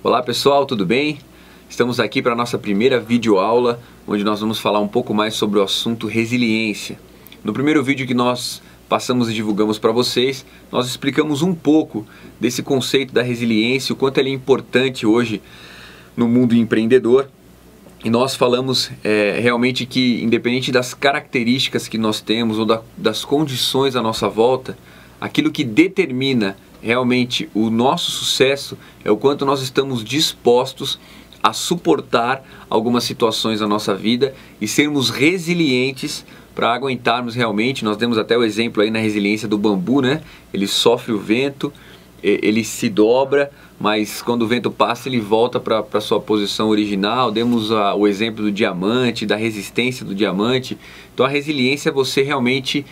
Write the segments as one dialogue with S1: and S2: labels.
S1: Olá pessoal, tudo bem? Estamos aqui para a nossa primeira videoaula, onde nós vamos falar um pouco mais sobre o assunto resiliência. No primeiro vídeo que nós passamos e divulgamos para vocês, nós explicamos um pouco desse conceito da resiliência, o quanto ele é importante hoje no mundo empreendedor. E nós falamos realmente que, independente das características que nós temos ou das condições à nossa volta, aquilo que determina realmente o nosso sucesso é o quanto nós estamos dispostos a suportar algumas situações na nossa vida e sermos resilientes para aguentarmos realmente. Nós demos até o exemplo aí na resiliência do bambu, né? Ele sofre o vento, ele se dobra, mas quando o vento passa ele volta para sua posição original. Demos o exemplo do diamante, da resistência do diamante. Então a resiliência é você realmente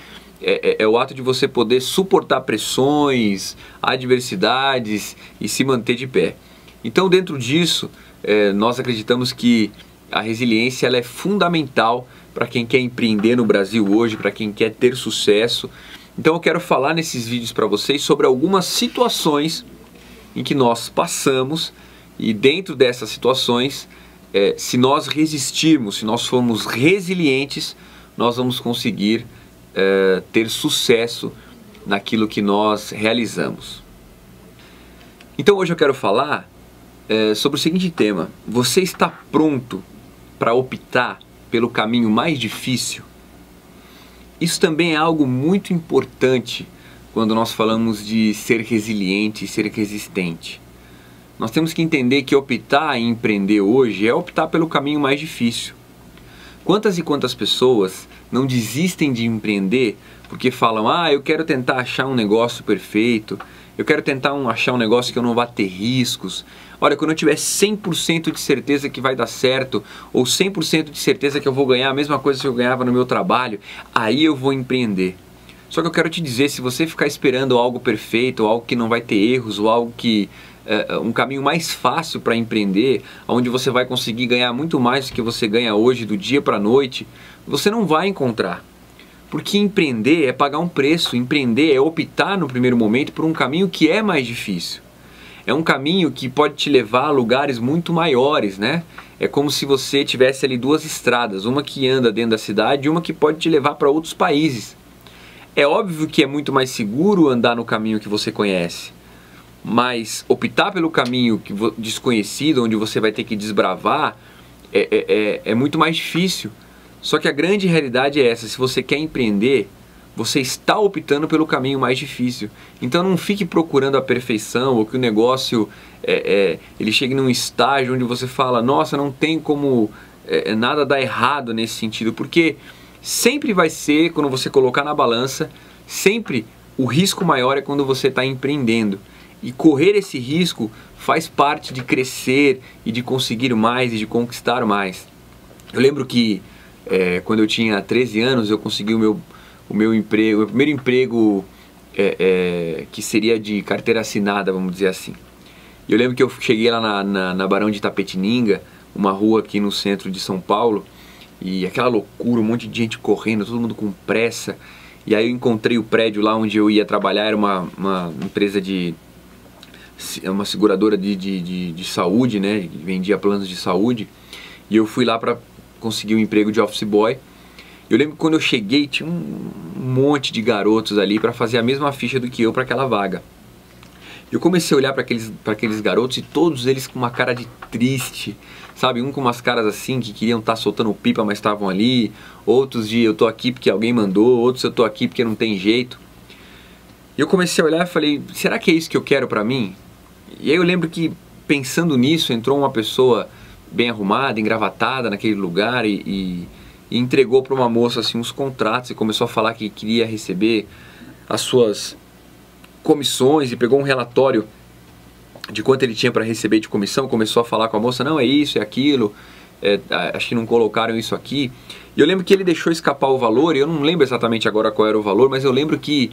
S1: é o ato de você poder suportar pressões, adversidades e se manter de pé. Então dentro disso nós acreditamos que a resiliência ela é fundamental para quem quer empreender no Brasil hoje, para quem quer ter sucesso. Então eu quero falar nesses vídeos para vocês sobre algumas situações em que nós passamos, e dentro dessas situações, se nós resistirmos, se nós formos resilientes, nós vamos conseguir ter sucesso naquilo que nós realizamos. Então hoje eu quero falar sobre o seguinte tema: você está pronto para optar pelo caminho mais difícil? Isso também é algo muito importante quando nós falamos de ser resiliente e ser resistente. Nós temos que entender que optar em empreender hoje é optar pelo caminho mais difícil. Quantas e quantas pessoas não desistem de empreender porque falam: eu quero tentar achar um negócio perfeito, eu quero tentar achar um negócio que eu não vá ter riscos. Olha, quando eu tiver 100% de certeza que vai dar certo, ou 100% de certeza que eu vou ganhar a mesma coisa que eu ganhava no meu trabalho, aí eu vou empreender. Só que eu quero te dizer, se você ficar esperando algo perfeito, ou algo que não vai ter erros, ou algo que um caminho mais fácil para empreender, onde você vai conseguir ganhar muito mais do que você ganha hoje, do dia para a noite, você não vai encontrar. Porque empreender é pagar um preço, empreender é optar no primeiro momento por um caminho que é mais difícil. É um caminho que pode te levar a lugares muito maiores, né? É como se você tivesse ali duas estradas, uma que anda dentro da cidade e uma que pode te levar para outros países. É óbvio que é muito mais seguro andar no caminho que você conhece, mas optar pelo caminho desconhecido, onde você vai ter que desbravar, é muito mais difícil. Só que a grande realidade é essa: se você quer empreender, você está optando pelo caminho mais difícil. Então não fique procurando a perfeição, ou que o negócio ele chegue num estágio onde você fala: nossa, não tem como nada dar errado nesse sentido, porque sempre vai ser, quando você colocar na balança, sempre o risco maior é quando você está empreendendo. E correr esse risco faz parte de crescer e de conseguir mais e de conquistar mais. Eu lembro que quando eu tinha 13 anos eu consegui o meu emprego, o primeiro emprego que seria de carteira assinada, vamos dizer assim. E eu lembro que eu cheguei lá na Barão de Itapetininga, uma rua aqui no centro de São Paulo, e aquela loucura, um monte de gente correndo, todo mundo com pressa. E aí eu encontrei o prédio lá onde eu ia trabalhar, era uma empresa uma seguradora de saúde, né, que vendia planos de saúde. E eu fui lá para conseguir um emprego de office boy. Eu lembro que quando eu cheguei tinha um monte de garotos ali para fazer a mesma ficha do que eu para aquela vaga. Eu comecei a olhar para aqueles garotos, e todos eles com uma cara de triste, sabe? Um com umas caras assim que queriam estar soltando pipa, mas estavam ali. Outros de eu tô aqui porque alguém mandou, outros eu tô aqui porque não tem jeito. E eu comecei a olhar e falei: será que é isso que eu quero para mim? E aí eu lembro que, pensando nisso, entrou uma pessoa bem arrumada, engravatada naquele lugar e entregou para uma moça assim uns contratos e começou a falar que queria receber as suas comissões, e pegou um relatório de quanto ele tinha para receber de comissão. Começou a falar com a moça: não, é isso, é aquilo, acho que não colocaram isso aqui. E eu lembro que ele deixou escapar o valor, e eu não lembro exatamente agora qual era o valor, mas eu lembro que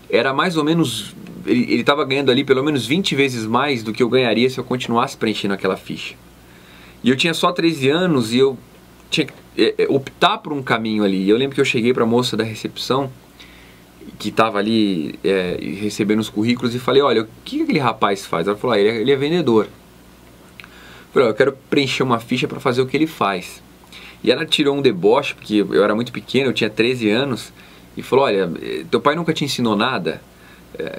S1: era mais ou menos, ele estava ganhando ali pelo menos 20 vezes mais do que eu ganharia se eu continuasse preenchendo aquela ficha. E eu tinha só 13 anos e eu tinha que optar por um caminho ali. E eu lembro que eu cheguei para a moça da recepção que estava ali recebendo os currículos e falei: olha, o que aquele rapaz faz? Ela falou: ele é vendedor. Falei, ó, eu quero preencher uma ficha para fazer o que ele faz. E ela tirou um deboche, porque eu era muito pequeno, eu tinha 13 anos, e falou, olha, teu pai nunca te ensinou nada?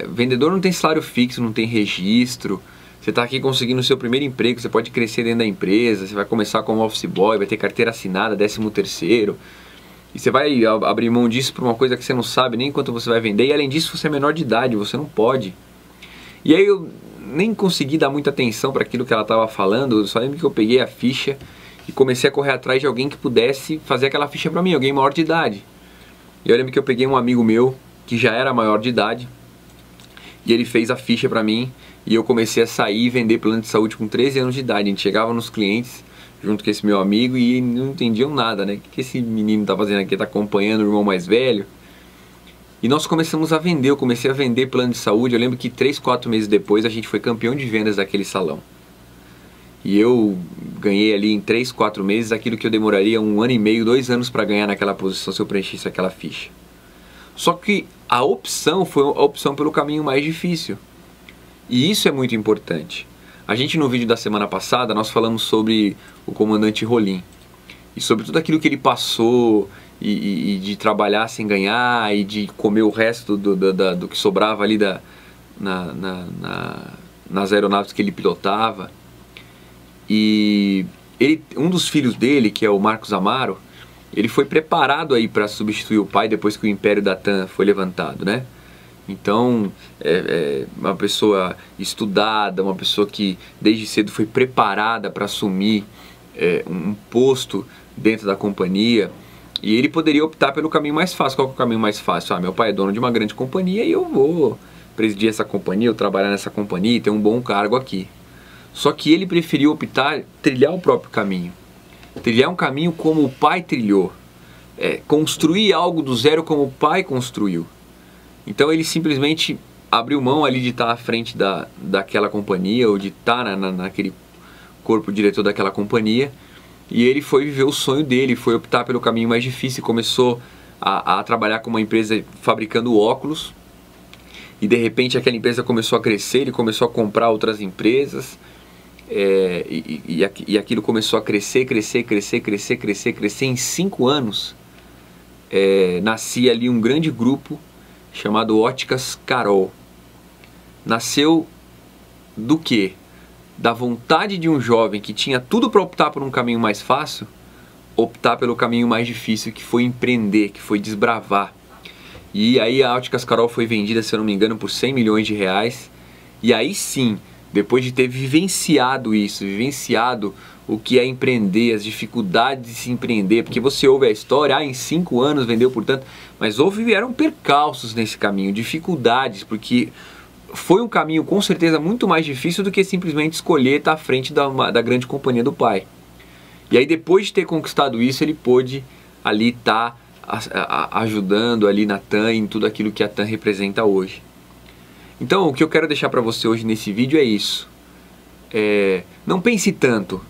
S1: Vendedor não tem salário fixo, não tem registro, você está aqui conseguindo o seu primeiro emprego, você pode crescer dentro da empresa, você vai começar como office boy, vai ter carteira assinada, 13º, e você vai abrir mão disso por uma coisa que você não sabe nem quanto você vai vender, e além disso você é menor de idade, você não pode. E aí eu nem consegui dar muita atenção para aquilo que ela estava falando, eu só lembro que eu peguei a ficha e comecei a correr atrás de alguém que pudesse fazer aquela ficha para mim, alguém maior de idade. E eu lembro que eu peguei um amigo meu que já era maior de idade e ele fez a ficha para mim e eu comecei a sair e vender plano de saúde com 13 anos de idade. A gente chegava nos clientes junto com esse meu amigo e não entendiam nada, né? O que esse menino tá fazendo aqui? Tá acompanhando o irmão mais velho? E nós começamos a vender, eu comecei a vender plano de saúde. Eu lembro que 3, 4 meses depois a gente foi campeão de vendas daquele salão. E eu ganhei ali em 3, 4 meses aquilo que eu demoraria 1 ano e meio, 2 anos para ganhar naquela posição se eu preenchesse aquela ficha. Só que a opção foi a opção pelo caminho mais difícil. E isso é muito importante. A gente no vídeo da semana passada nós falamos sobre o comandante Rolim. E sobre tudo aquilo que ele passou e de trabalhar sem ganhar e de comer o resto do que sobrava ali nas aeronaves que ele pilotava. E um dos filhos dele, que é o Marcos Amaro, ele foi preparado aí para substituir o pai depois que o Império da TAM foi levantado, né? Então, uma pessoa estudada, uma pessoa que desde cedo foi preparada para assumir um posto dentro da companhia. E ele poderia optar pelo caminho mais fácil. Qual que é o caminho mais fácil? Ah, meu pai é dono de uma grande companhia e eu vou presidir essa companhia, eu trabalhar nessa companhia e ter um bom cargo aqui. Só que ele preferiu optar, trilhar o próprio caminho. Trilhar um caminho como o pai trilhou. Construir algo do zero como o pai construiu. Então ele simplesmente abriu mão ali de estar à frente daquela companhia, ou de estar naquele corpo diretor daquela companhia. E ele foi viver o sonho dele, foi optar pelo caminho mais difícil. Começou a trabalhar com uma empresa fabricando óculos. E de repente aquela empresa começou a crescer, ele começou a comprar outras empresas. E aquilo começou a crescer. Em 5 anos nascia ali um grande grupo chamado Óticas Carol. Nasceu do quê? Da vontade de um jovem que tinha tudo para optar por um caminho mais fácil, optar pelo caminho mais difícil, que foi empreender, que foi desbravar. E aí a Óticas Carol foi vendida, se eu não me engano, por 100 milhões de reais. E aí sim, depois de ter vivenciado isso, vivenciado o que é empreender, as dificuldades de se empreender, porque você ouve a história, em 5 anos vendeu por tanto, mas vieram percalços nesse caminho, dificuldades, porque foi um caminho com certeza muito mais difícil do que simplesmente escolher estar à frente da grande companhia do pai. E aí depois de ter conquistado isso, ele pôde ali estar ajudando ali na TAM, em tudo aquilo que a TAM representa hoje. Então o que eu quero deixar para você hoje nesse vídeo é isso. Não pense tanto.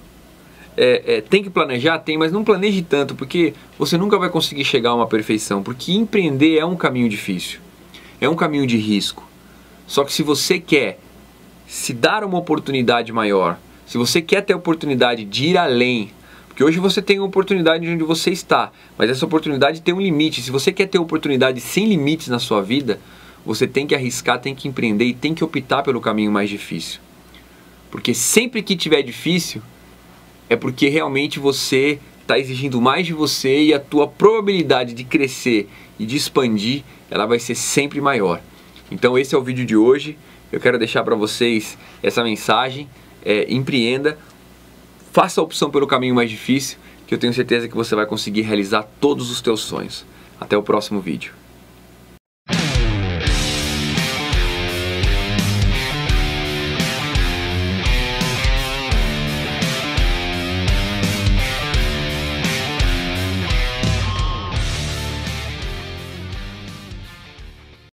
S1: Tem que planejar? Tem, mas não planeje tanto, porque você nunca vai conseguir chegar a uma perfeição, porque empreender é um caminho difícil, é um caminho de risco. Só que se você quer se dar uma oportunidade maior, se você quer ter a oportunidade de ir além, porque hoje você tem a oportunidade onde você está, mas essa oportunidade tem um limite. Se você quer ter oportunidade sem limites na sua vida, você tem que arriscar, tem que empreender e tem que optar pelo caminho mais difícil. Porque sempre que tiver difícil, é porque realmente você está exigindo mais de você e a tua probabilidade de crescer e de expandir, ela vai ser sempre maior. Então esse é o vídeo de hoje. Eu quero deixar para vocês essa mensagem. Empreenda, faça a opção pelo caminho mais difícil, que eu tenho certeza que você vai conseguir realizar todos os teus sonhos. Até o próximo vídeo.